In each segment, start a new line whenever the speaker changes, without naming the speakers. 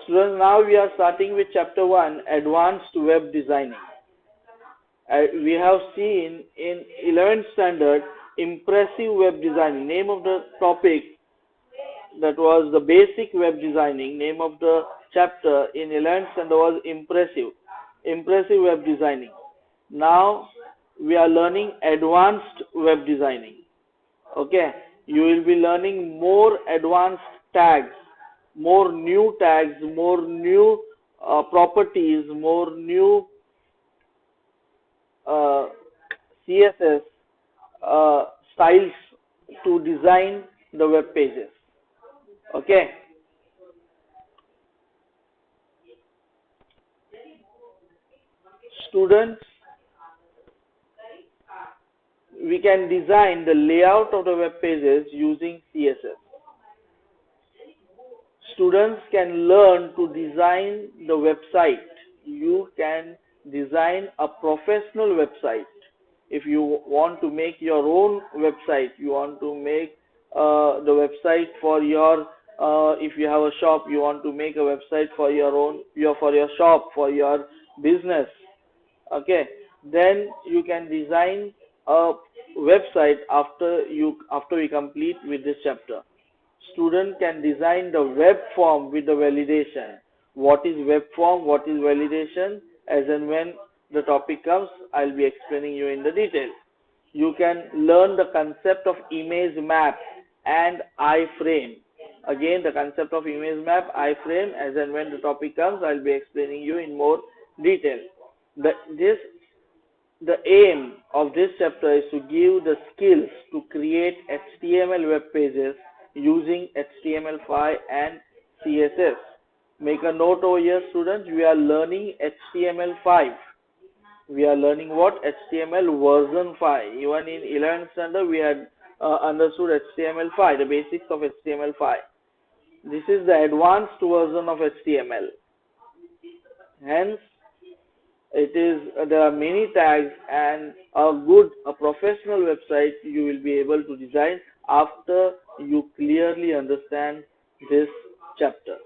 Students, now we are starting with chapter 1, Advanced Web Designing. We have seen in 11th standard, Impressive Web Designing. Name of the topic, that was the basic web designing. Name of the chapter in 11th standard was Impressive Web Designing. Now we are learning Advanced Web Designing. Okay, you will be learning more advanced tags, more new tags, more new properties, more new CSS styles to design the web pages. Okay. Students, we can design the layout of the web pages using CSS. Students can learn to design the website. You can design a professional website. If you want to make your own website, you want to make the website for your, if you have a shop, you want to make a website for your own, for your shop, for your business. Okay, then you can design a website after we complete with this chapter. Student can design the web form with the validation. What is web form? What is validation? As and when the topic comes, I'll be explaining you in the detail. You can learn the concept of image map and iframe. Again, the concept of image map, iframe, as and when the topic comes, I'll be explaining you in more detail. The aim of this chapter is to give the skills to create HTML web pages using HTML5 and CSS. Make a note over here, students. We are learning HTML5. We are learning what? HTML version 5. Even in 11th standard, we had understood HTML5, the basics of HTML5. This is the advanced version of HTML. Hence, there are many tags, and a professional website you will be able to design after you clearly understand this chapter.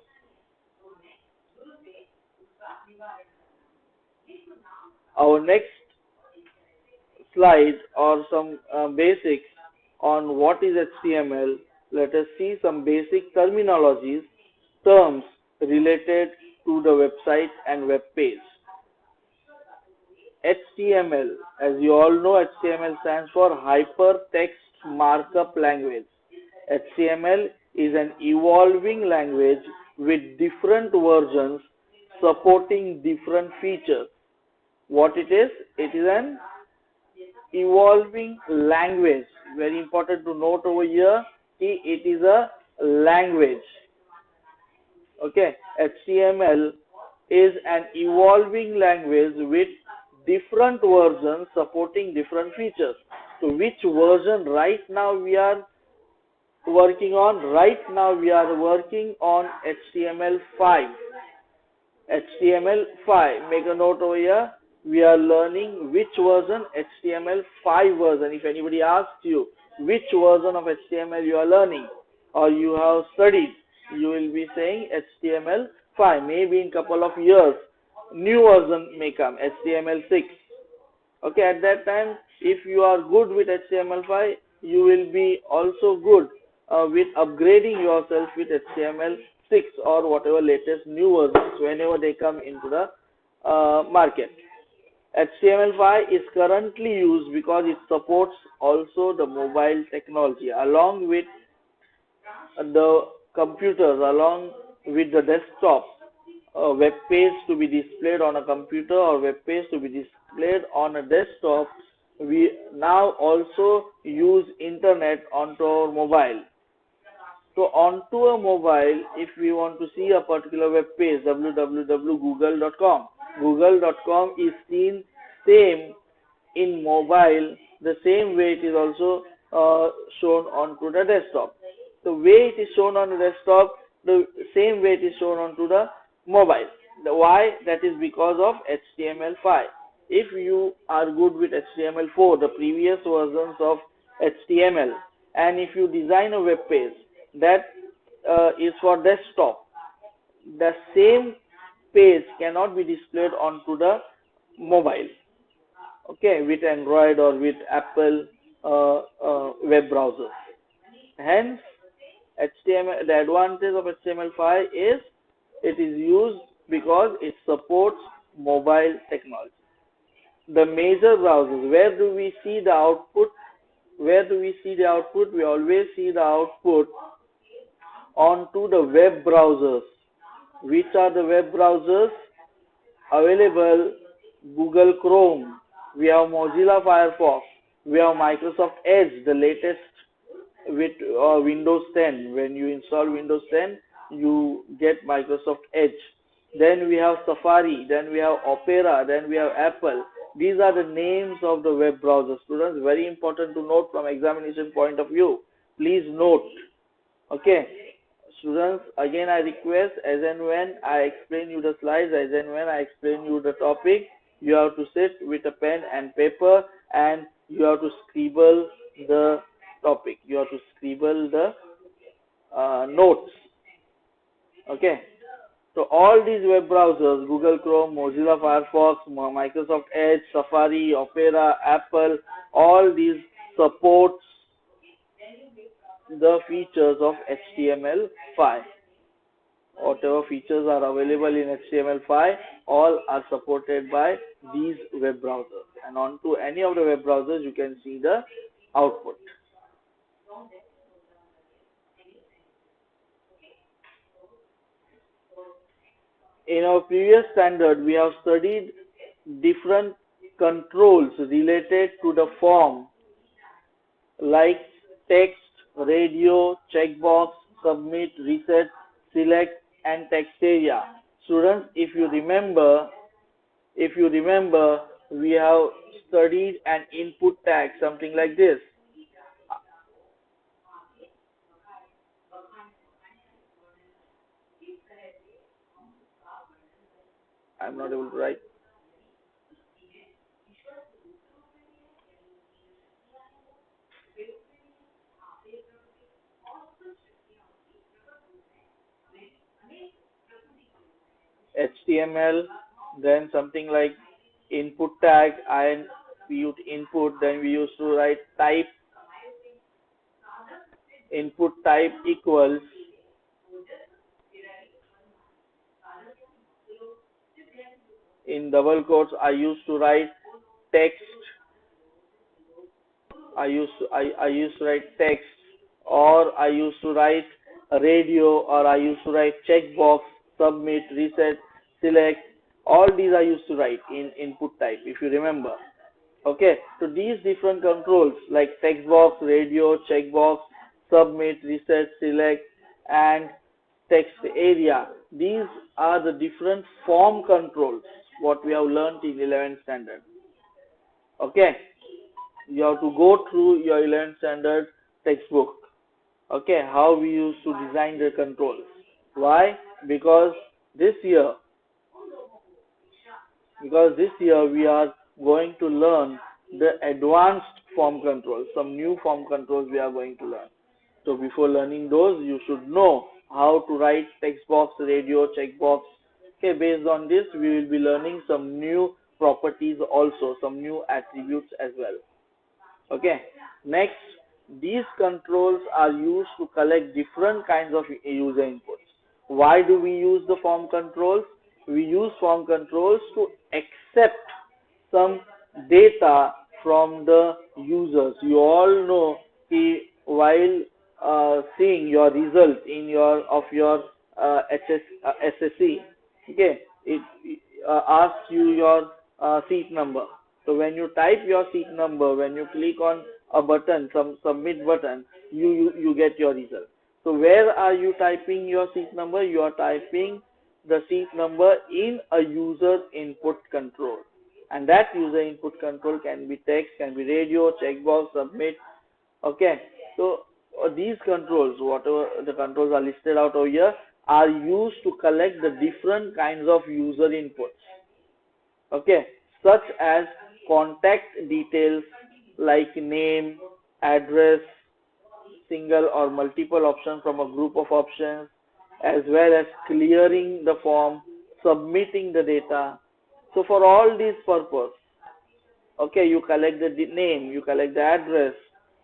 Our next slide or some basics on what is HTML. Let us see some basic terms related to the website and web page. HTML, as you all know, HTML stands for Hypertext Markup Language. HTML is an evolving language with different versions supporting different features. What it is? It is an evolving language. Very important to note over here, it is a language. Okay, HTML is an evolving language with different versions supporting different features. So which version right now we are working on? Right now we are working on HTML5. HTML5. Make a note over here. We are learning which version? HTML5 version. If anybody asks you which version of HTML you are learning or you have studied, you will be saying HTML5. Maybe in couple of years, new version may come, HTML6. Okay, at that time, if you are good with HTML5, you will be also good with upgrading yourself with HTML6 or whatever latest new versions whenever they come into the market. HTML5 is currently used because it supports also the mobile technology along with the computers, along with the desktop. A web page to be displayed on a computer or web page to be displayed on a desktop. We now also use internet onto our mobile. So onto a mobile, if we want to see a particular web page, www.google.com. Google.com is seen same in mobile, the same way it is also shown onto the desktop. The way it is shown on the desktop, the same way it is shown onto the mobile. Why? That is because of HTML5. If you are good with HTML4, the previous versions of HTML, and if you design a web page that is for desktop, the same page cannot be displayed onto the mobile, okay, with Android or with Apple web browsers. Hence, HTML, the advantage of HTML5 is it is used because it supports mobile technology. The major browsers, where do we see the output? Where do we see the output? We always see the output onto the web browsers. Which are the web browsers available? Google Chrome, we have Mozilla Firefox, we have Microsoft Edge, the latest with Windows 10. When you install Windows 10, you get Microsoft Edge. Then we have Safari, then we have Opera, then we have Apple. These are the names of the web browsers. Students, very important to note from examination point of view. Please note. Okay. Students, again I request, as and when I explain you the slides, as and when I explain you the topic, you have to sit with a pen and paper and you have to scribble the topic. You have to scribble the notes. Okay. So all these web browsers, Google Chrome, Mozilla Firefox, Microsoft Edge, Safari, Opera, Apple, all these supports the features of HTML5. Whatever features are available in HTML5, all are supported by these web browsers. And onto any of the web browsers, you can see the output. In our previous standard, we have studied different controls related to the form like text, radio, checkbox, submit, reset, select and text area. Students, if you remember, we have studied an input tag, something like this. I'm not able to write. HTML, then something like input tag, and we use input, then we used to write type, input type equals, in double quotes, I used to write text, I used to write text, or I used to write radio, or I used to write checkbox, submit, reset, select. All these I used to write in input type, if you remember. Okay, so these different controls like text box, radio, checkbox, submit, reset, select, and text area. These are the different form controls what we have learned in 11th standard. Okay, you have to go through your 11th standard textbook. Okay, how we used to design the controls. Why? Because this year we are going to learn the advanced form controls, some new form controls we are going to learn. So before learning those, you should know how to write text box, radio, checkbox. Okay, based on this, we will be learning some new properties also, some new attributes as well. Okay, next, these controls are used to collect different kinds of user inputs. Why do we use the form controls? We use form controls to accept some data from the users. You all know while seeing your result in your SSC, okay, it asks you your seat number. So when you type your seat number, when you click on a button, some submit button, you get your result. So where are you typing your seat number? You are typing the seat number in a user input control. And that user input control can be text, can be radio, checkbox, submit. Okay. So these controls, whatever the controls are listed out over here, are used to collect the different kinds of user inputs. Okay, such as contact details like name, address, single or multiple options from a group of options, as well as clearing the form, submitting the data. So for all these purpose, okay, you collect the name, you collect the address,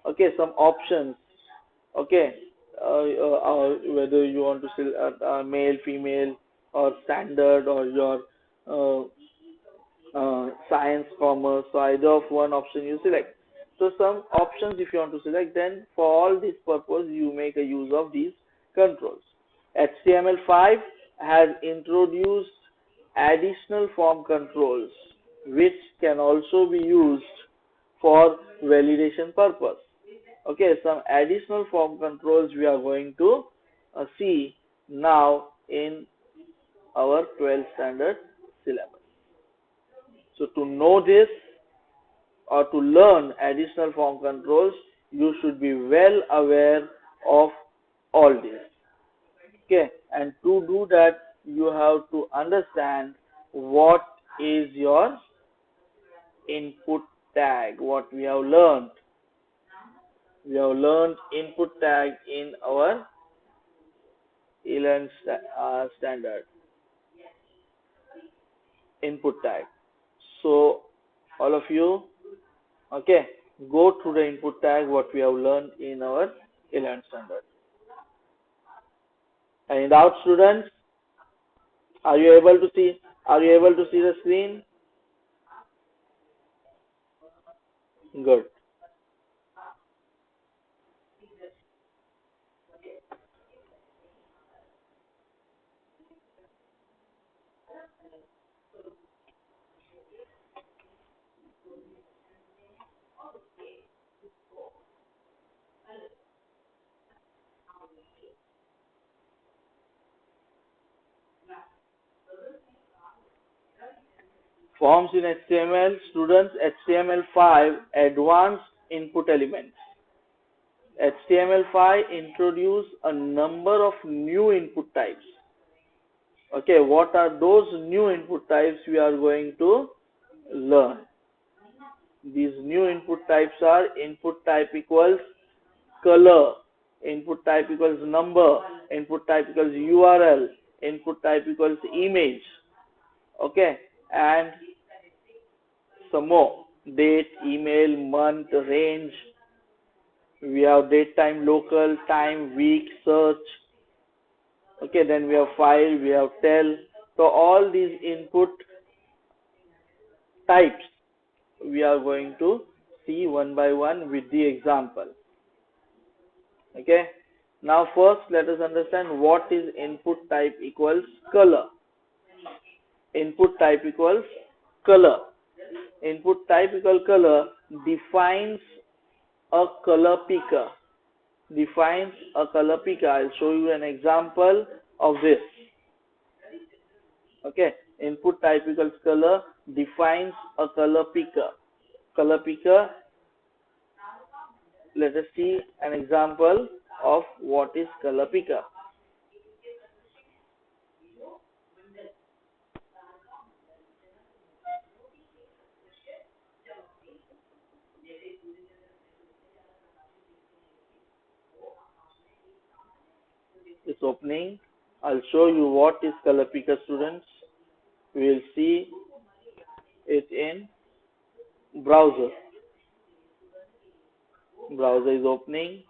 okay, some options, okay, whether you want to select male, female, or standard, or your uh, science, commerce. So either of one option you select. So some options if you want to select, then for all this purpose you make a use of these controls. HTML5 has introduced additional form controls which can also be used for validation purpose. Okay, some additional form controls we are going to see now in our 12th standard syllabus. So to know this or to learn additional form controls, you should be well aware of all this. Okay, and to do that, you have to understand what is your input tag, what we have learned. We have learned input tag in our 11th standard input tag. So all of you, okay, go through the input tag what we have learned in our 11th standard. Any doubt, students? Are you able to see? Are you able to see the screen? Good. Forms in HTML, students, HTML5 advanced input elements. HTML5 introduce a number of new input types. Okay, what are those new input types we are going to learn? These new input types are input type equals color, input type equals number, input type equals URL, input type equals image, okay, and some more, date, email, month, range. We have date, time, local, time, week, search, okay, then we have file, we have tell. So all these input types we are going to see one by one with the example. Okay, now first let us understand what is input type equals color. Input type equals color. Input type equal color defines a color picker. Defines a color picker. I'll show you an example of this. Okay, input type equals color defines a color picker. Color picker, let us see an example of what is color picker. It's opening. I'll show you what is color picker, students. We will see it in browser. Browser is opening.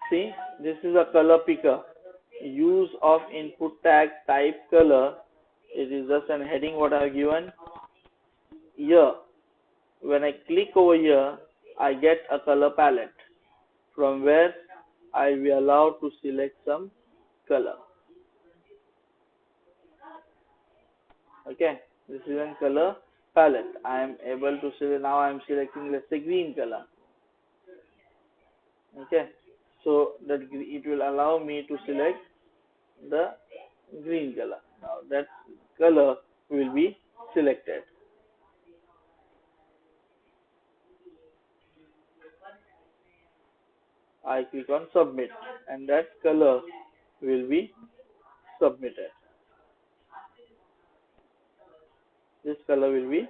See, this is a color picker. Use of input tag type color. It is just an heading what I have given here. When I click over here, I get a color palette from where I will be allowed to select some color. Okay, this is a color palette. I am able to select, now I am selecting, let's say, green color. Okay, so that it will allow me to select the green color. Now that color will be selected. I click on submit and that color will be submitted. This color will be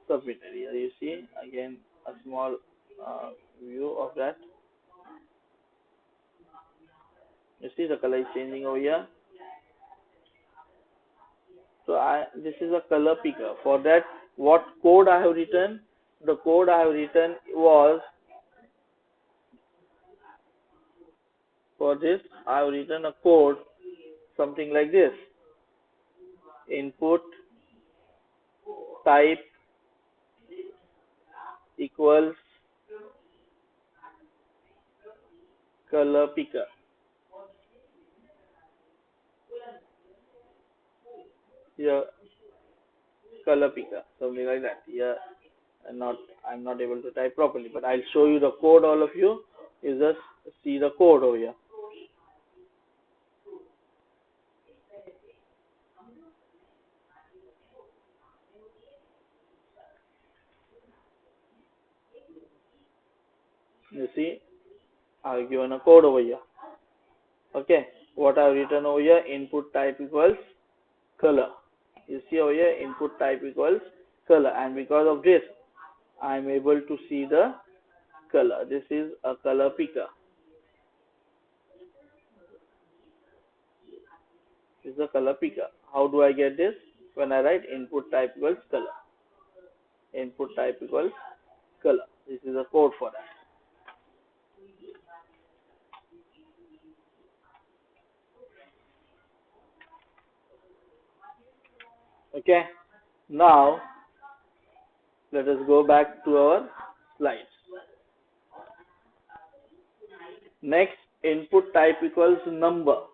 submitted. Here you see again a small view of that. You see the color is changing over here. So this is a color picker. For that, what code I have written? The code I have written was, for this I have written a code something like this: input type equals color picker. Here, color picker, something like that. Here, I'm not able to type properly, but I'll show you the code. All of you, you just see the code over here. You see, I've given a code over here. Okay, what I've written over here: input type equals color. You see over here, input type equals color, and because of this, I'm able to see the color. This is a color picker. This is a color picker. How do I get this? When I write input type equals color. Input type equals color. This is a code for that. Okay. Now let us go back to our slides. Next, input type equals number.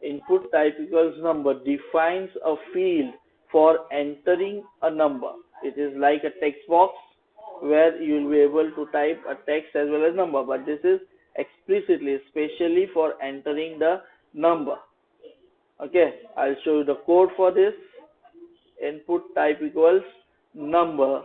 Input type equals number defines a field for entering a number. It is like a text box where you will be able to type a text as well as number, but this is explicitly, specially for entering the number. Okay, I'll show you the code for this. Input type equals number.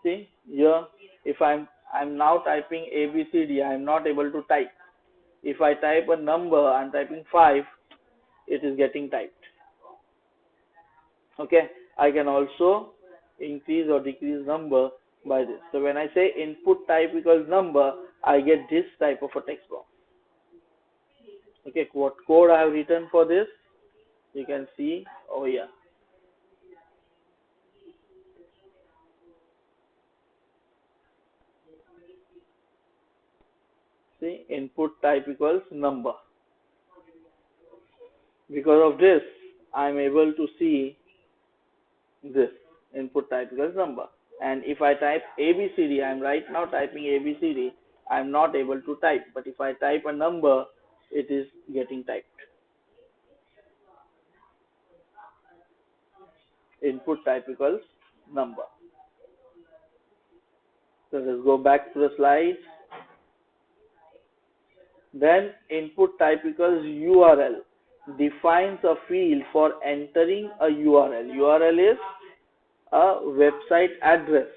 See here, if I'm now typing ABCD, I'm not able to type. If I type a number, I'm typing 5, it is getting typed. Okay, I can also increase or decrease number by this. So when I say input type equals number, I get this type of a text box. Okay, what code I have written for this, you can see over here. See, input type equals number. Because of this, I'm able to see this input type equals number. And if I type ABCD, I'm right now typing ABCD, I'm not able to type. But if I type a number, it is getting typed. Input type equals number. So let's go back to the slides. Then input type equals URL defines a field for entering a URL. URL is a website address,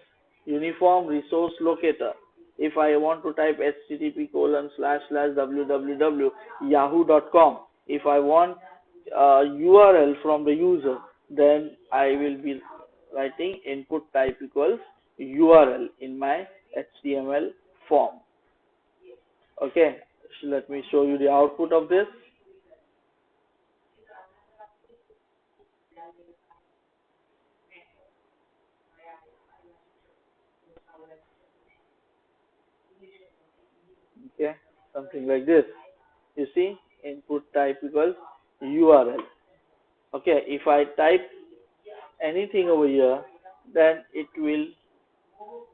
uniform resource locator. If I want to type http://www.yahoo.com, if I want a URL from the user, then I will be writing input type equals URL in my HTML form. Okay, so let me show you the output of this. Okay, something like this. You see, input type equals URL. Okay, if I type anything over here, then it will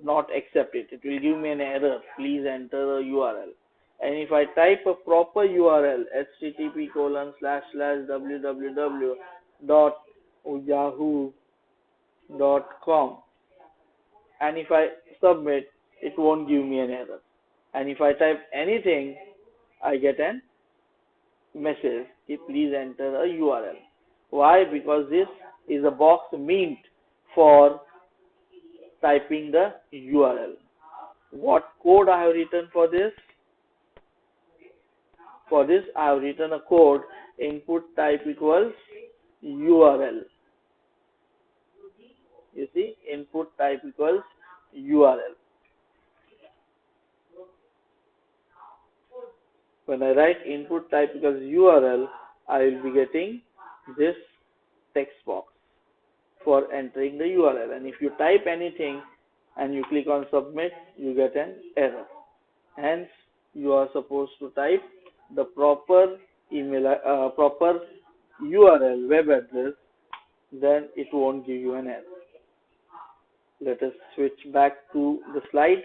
not accept it. It will give me an error. Please enter a URL. And if I type a proper URL, http://www.yahoo.com, and if I submit, it won't give me an error. And if I type anything, I get an message, please enter a URL. Why? Because this is a box meant for typing the URL. What code I have written for this? For this, I have written a code, input type equals URL. You see, input type equals URL. When I write input type equals URL, I will be getting this text box for entering the URL. And if you type anything and you click on submit, you get an error. Hence, you are supposed to type the proper proper URL, web address, then it won't give you an error. Let us switch back to the slide.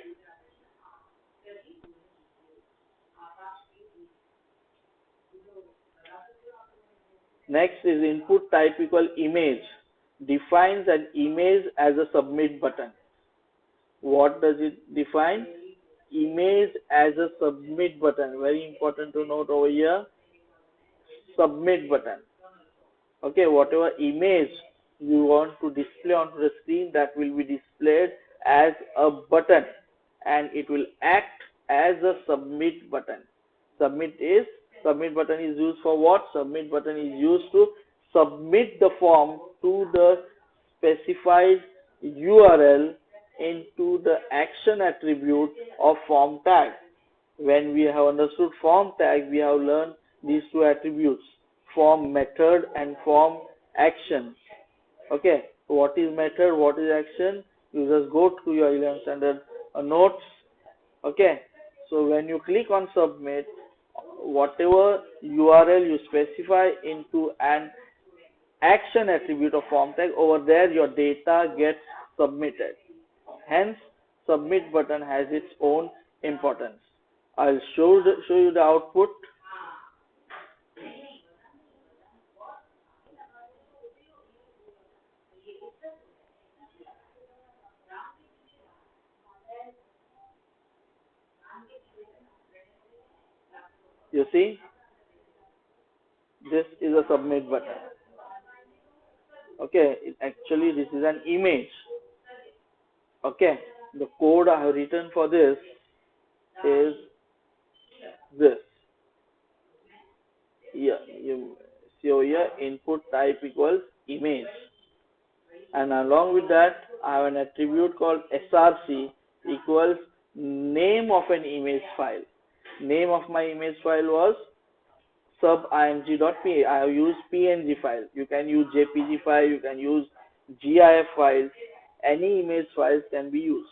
Next is input type equal image. Defines an image as a submit button. What does it define? Image as a submit button. Very important to note over here. Submit button. Okay, whatever image you want to display onto the screen, that will be displayed as a button and it will act as a submit button. Submit button is used for what? Submit button is used to submit the form to the specified URL into the action attribute of form tag. When we have understood form tag, we have learned these two attributes, form method and form action. Okay, what is method, what is action? You just go to your 11th standard notes. Okay, so when you click on submit, whatever URL you specify into an action attribute of form tag, over there your data gets submitted. Hence, submit button has its own importance. I'll show you the output. You see, this is a submit button. Okay, actually this is an image. Okay, the code I have written for this is this. Here, you see over here, input type equals image. And along with that, I have an attribute called src equals name of an image file. Name of my image file was subimg.png. I have used png file. You can use jpg file, you can use gif files. Any image files can be used.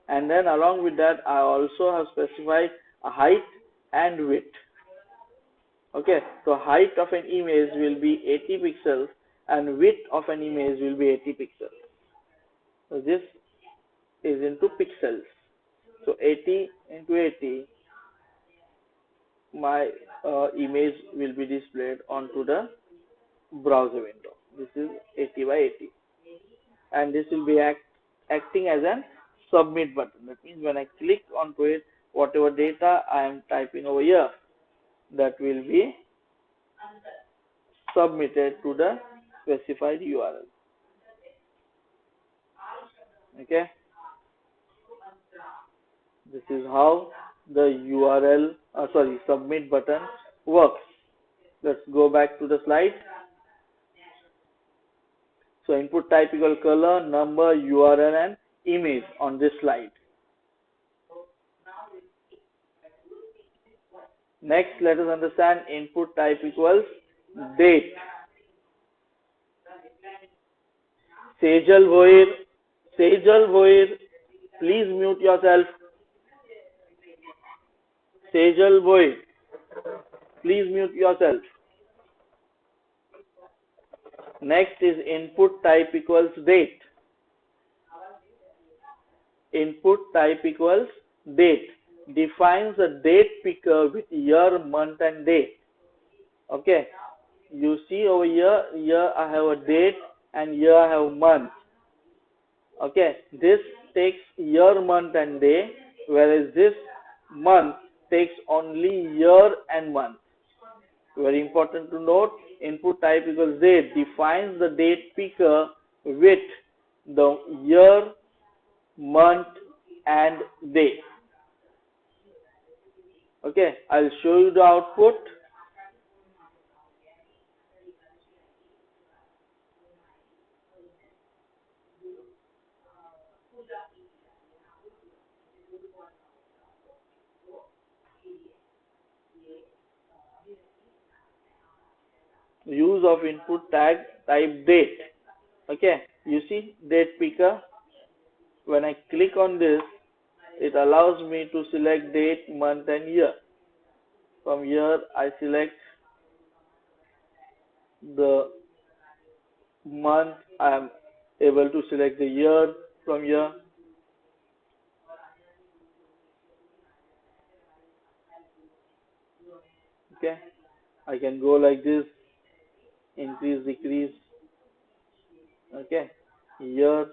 And then along with that, I also have specified a height and width. Okay, so height of an image will be 80 pixels and width of an image will be 80 pixels. So this is into pixels. So 80 into 80, my image will be displayed onto the browser window. This is 80 by 80. And this will be acting as a submit button. That means when I click onto it, whatever data I am typing over here, that will be submitted to the specified URL. Okay, this is how the URL submit button works. Let's go back to the slide. So input type equal color, number, URL and image on this slide. Next, let us understand input type equals date. Sejal Voir, please mute yourself. Sejal Voir, please mute yourself. Next is input type equals date. Input type equals date. Defines a date picker with year, month and day. Okay, you see over here I have a date and here I have month. Okay, this takes year, month and day, whereas this month takes only year and month. Very important to note, input type equals date defines the date picker with the year, month and day. Okay, I'll show you the output. Use of input tag type date. Okay, you see date picker. When I click on this, it allows me to select date, month and year. From here I select the month. I am able to select the year from here. Okay, I can go like this, increase, decrease. Okay, year,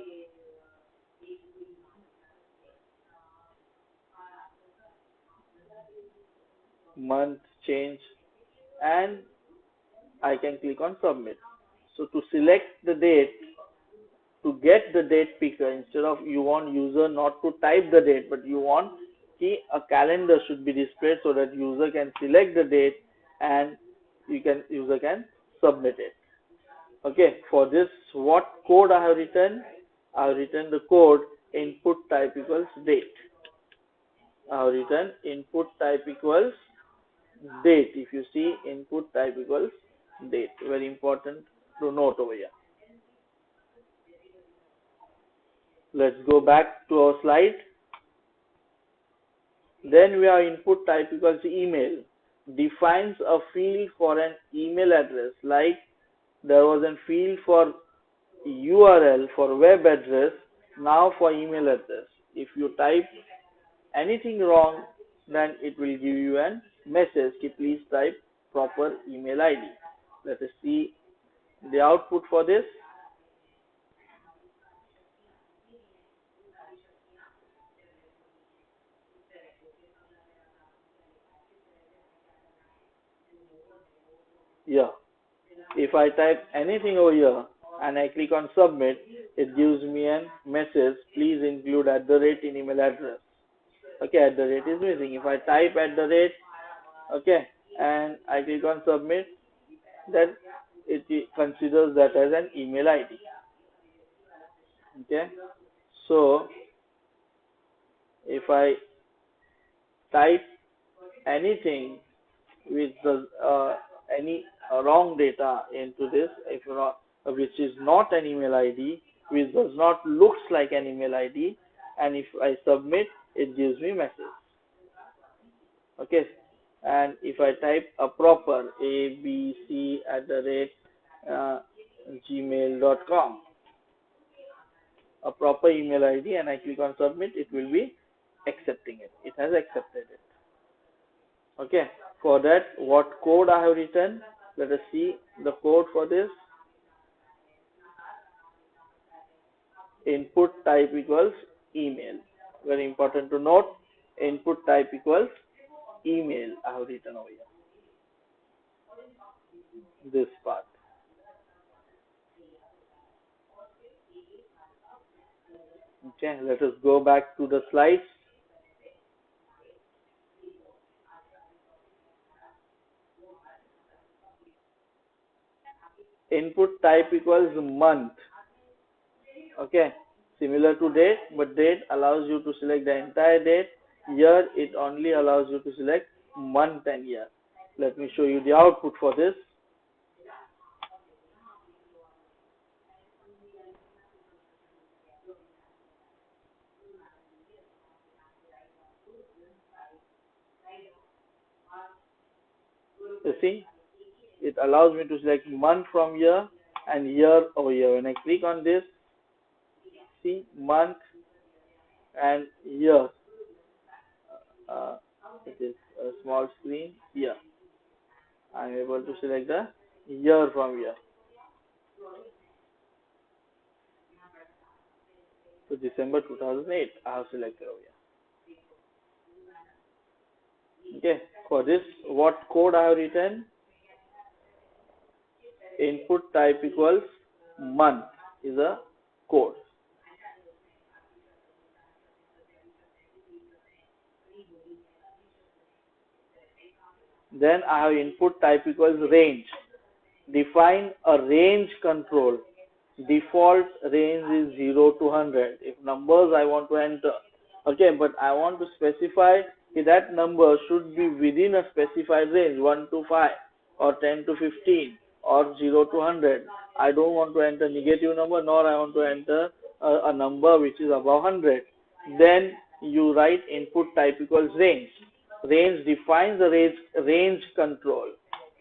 month, change, and I can click on submit. So to select the date, to get the date picker, instead of you want user not to type the date, but you want a calendar should be displayed so that user can select the date and user can submit it. Okay, for this, what code I have written? I have written the code input type equals date. I have written input type equals date. If you see, input type equals date. Very important to note over here. Let's go back to our slide. Then we have input type equals email. Defines a field for an email address, like there was a field for URL for web address, now for email address. If you type anything wrong, then it will give you a message. Please type proper email ID. Let us see the output for this. Yeah, if I type anything over here and I click on submit, it gives me a message, please include @ in email address. Okay, @ is missing. If I type @, okay, and I click on submit, then it considers that as an email ID. Okay, so if I type anything with the any wrong data into this, if not, which is not an email ID, which does not looks like an email ID, and if I submit, it gives me message. Okay, and if I type a proper abc@gmail.com, a proper email ID, and I click on submit, it will be accepting it. It has accepted it. Okay, for that, what code I have written? Let us see the code for this. Input type equals email. Very important to note. Input type equals email. I have written over here. This part. Okay, let us go back to the slides. Input type equals month. Okay, similar to date, but date allows you to select the entire date. Year, it only allows you to select month and year. Let me show you the output for this. You see, it allows me to select month from here and year over here. When I click on this, see, month and year. Uh, it is a small screen here. I am able to select the year from here. So December 2008 I have selected over here. Okay, for this what code I have written? Input type equals month is a code. Then I have input type equals range. Define a range control. Default range is 0 to 100. If numbers I want to enter, okay, but I want to specify that number should be within a specified range, 1 to 5 or 10 to 15 or 0 to 100. I don't want to enter negative number, nor I want to enter a number which is above 100. Then you write input type equals range. Range defines the range control.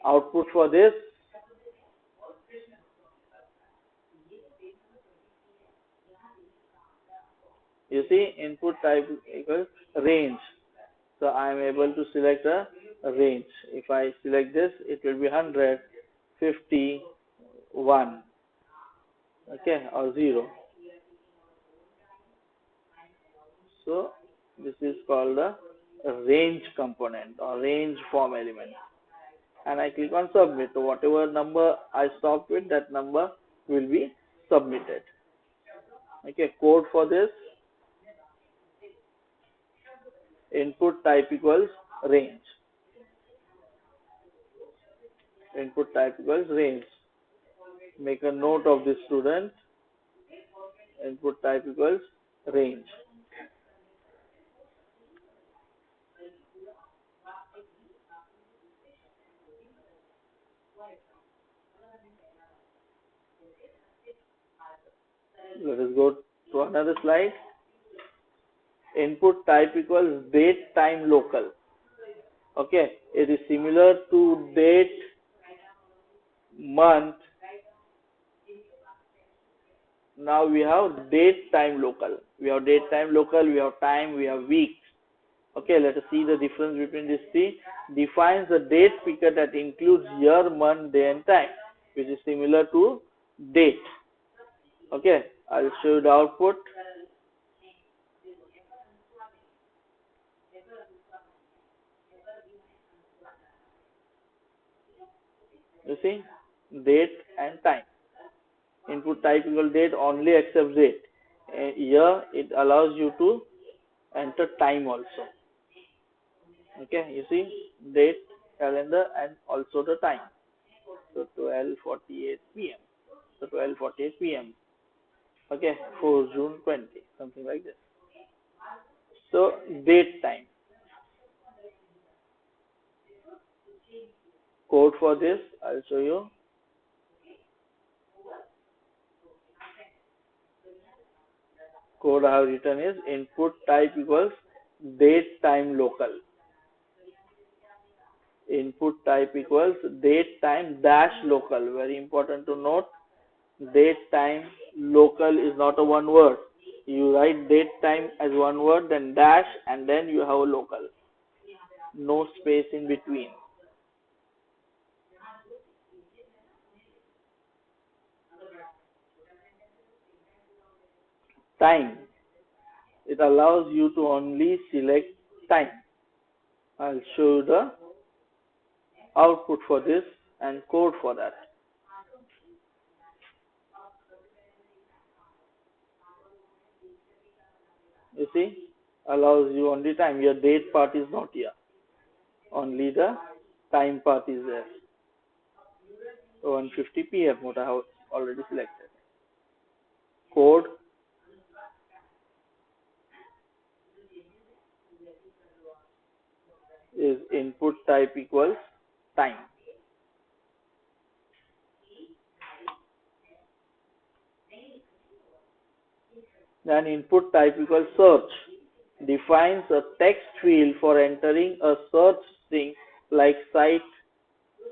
Output for this, you see, input type equals range. So I am able to select a range. If I select this, it will be 100, 50, 1, okay, or 0. So this is called a range component or range form element. And I click on submit. So whatever number I stopped with, that number will be submitted. Okay, code for this, input type equals range. Input type equals range. Make a note of this, student. Input type equals range. Let us go to another slide. Input type equals date time local. Okay, it is similar to date, month. Now we have date time local. We have date time local, we have time, we have weeks. Okay, let us see the difference between these three. Defines the date picker that includes year, month, day and time, which is similar to date. Okay, I'll show you the output. You see, date and time. Input type equal date only accepts date. Here it allows you to enter time also. Okay, you see, date, calendar and also the time. So 12:48 p.m. So 12:48 p.m. Okay, 4 June 20, something like this. So date time. Code for this I'll show you. Code I have written is input type equals date time local. Input type equals date time dash local. Very important to note, date time local is not a one word. You write date time as one word, then dash, and then you have a local. No space in between. Time. It allows you to only select time. I'll show you the output for this and code for that. You see, allows you only time. Your date part is not here. Only the time part is there. So 1:50 p.m. what I have already selected. Code is input type equals time. Then input type equals search. Defines a text field for entering a search string like site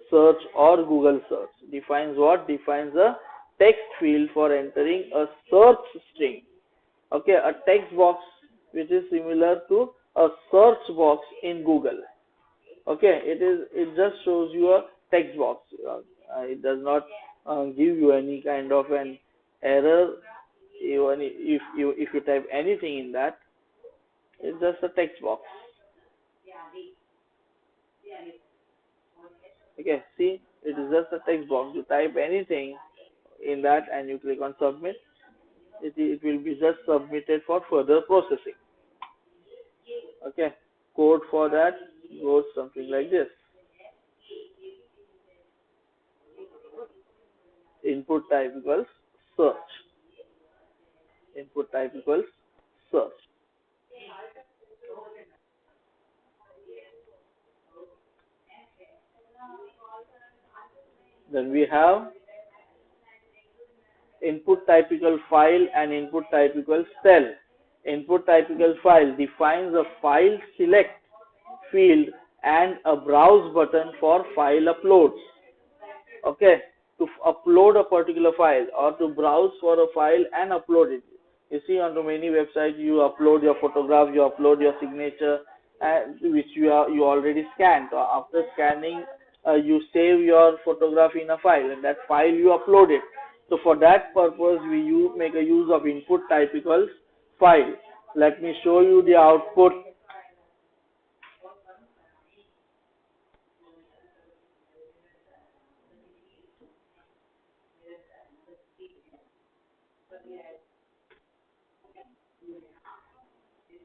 search or Google search. Defines what? Defines a text field for entering a search string. Okay, a text box which is similar to a search box in Google. Okay, it just shows you a text box. It does not give you any kind of an error Even if you type anything in that, it's just a text box. Okay, see, it is just a text box. You type anything in that and you click on submit. It will be just submitted for further processing. Okay, code for that goes something like this. Input type equals search. Input type equals search. Then we have input type equals file and input type equals cell. Input type equals file defines a file select field and a browse button for file uploads. Okay, to upload a particular file or to browse for a file and upload it. You see, onto many websites you upload your photograph, you upload your signature, which you already scanned. So after scanning, you save your photograph in a file, and that file you upload it. So for that purpose, we make a use of input type equals file. Let me show you the output.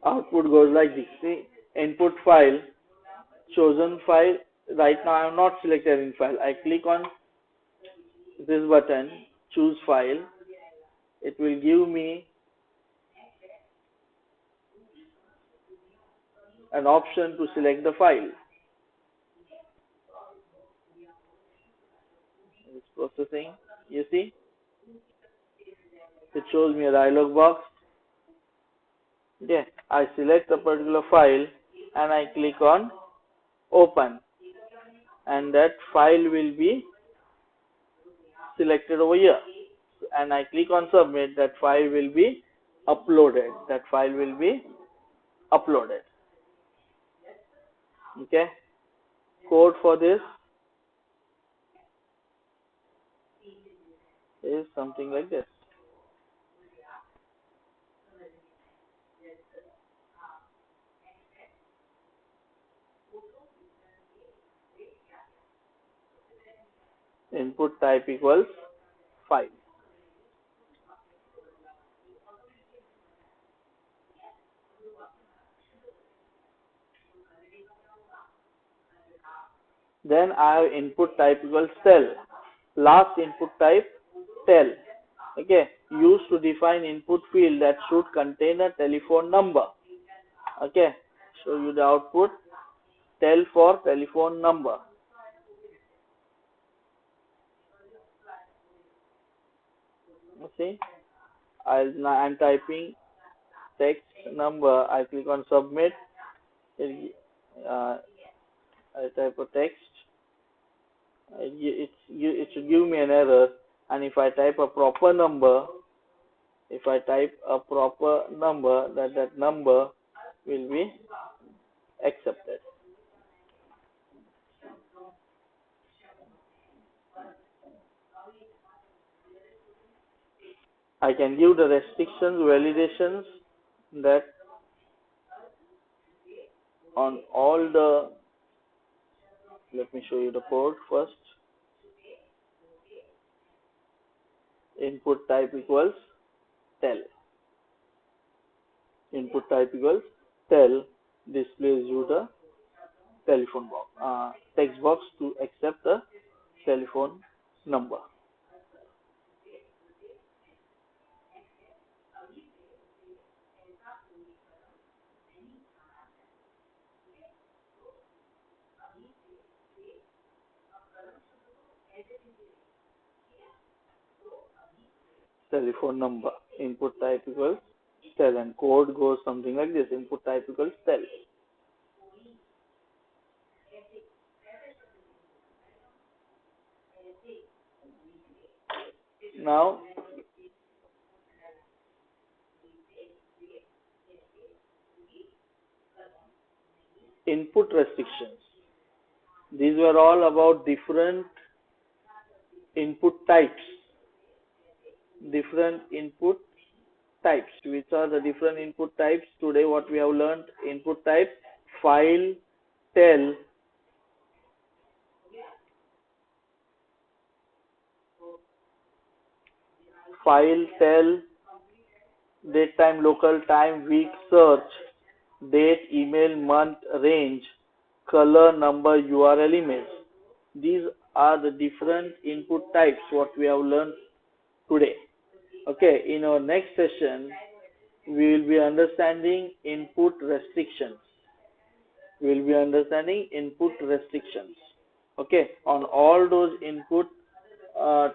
Output goes like this. See, input file, chosen file. Right now I am not selected in file. I click on this button, choose file. It will give me an option to select the file. It's processing. You see, it shows me a dialog box. Okay, I select a particular file and I click on open, and that file will be selected over here. And I click on submit. That file will be uploaded. That file will be uploaded. Okay, code for this is something like this. Input type equals file. Then I have input type equals cell. Last input type tel. Okay, used to define input field that should contain a telephone number. Okay, show you the output. Tel for telephone number. You see, I'm typing text number. I click on submit. Uh, I type a text. It should give me an error. And if I type a proper number, that number will be accepted. I can give the restrictions, validations, that on all the, let me show you the code first. Input type equals tel. Input type equals tel displays you the telephone box, text box to accept the telephone number. Telephone number. Input type equals tel, and code goes something like this. Input type equals tel. Now input restrictions. These were all about different input types. Different input types. Which are the different input types? Today what we have learned, input type, file, tell, date, time, local time, week, search, date, email, month, range, color, number, URL, image. These are the different input types what we have learned today. Okay, in our next session, we will be understanding input restrictions. We will be understanding input restrictions. Okay, on all those input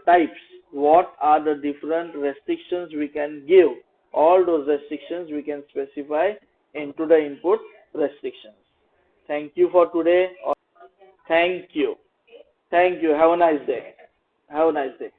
types, what are the different restrictions we can give? All those restrictions we can specify into the input restrictions. Thank you for today. Thank you. Thank you. Have a nice day. Have a nice day.